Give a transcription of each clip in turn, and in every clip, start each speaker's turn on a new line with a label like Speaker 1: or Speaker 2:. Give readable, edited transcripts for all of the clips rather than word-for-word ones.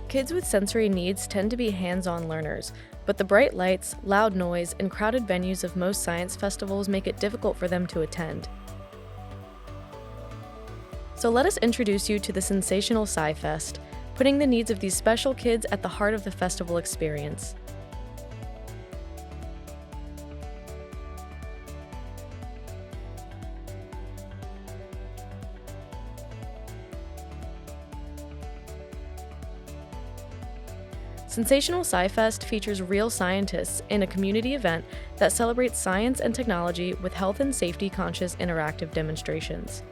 Speaker 1: Kids with sensory needs tend to be hands-on learners, but the bright lights, loud noise, and crowded venues of most science festivals make it difficult for them to attend. So let us introduce you to the Sensational SciFest, putting the needs of these special kids at the heart of the festival experience. Sensational SciFest features real scientists in a community event that celebrates science and technology with health and safety conscious interactive demonstrations.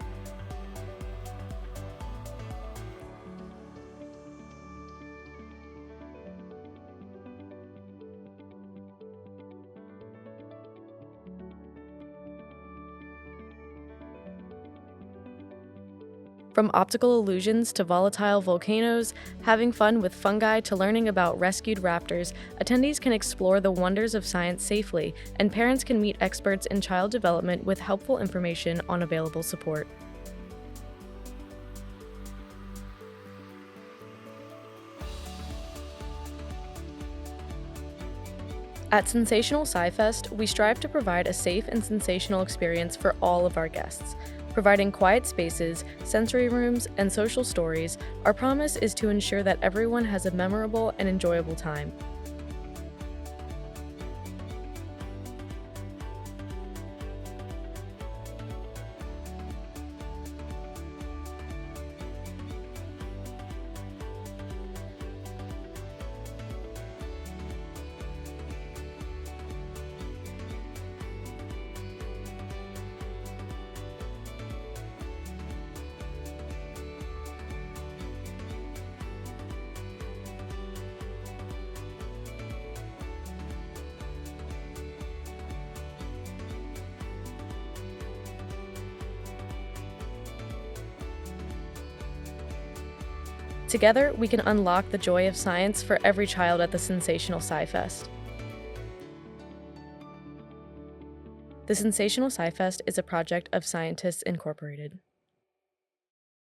Speaker 1: From optical illusions to volatile volcanoes, having fun with fungi to learning about rescued raptors, attendees can explore the wonders of science safely, and parents can meet experts in child development with helpful information on available support. At Sensational SciFest, we strive to provide a safe and sensational experience for all of our guests. Providing quiet spaces, sensory rooms, and social stories, our promise is to ensure that everyone has a memorable and enjoyable time. Together, we can unlock the joy of science for every child at the Sensational SciFest. The Sensational SciFest is a project of Scientists Incorporated.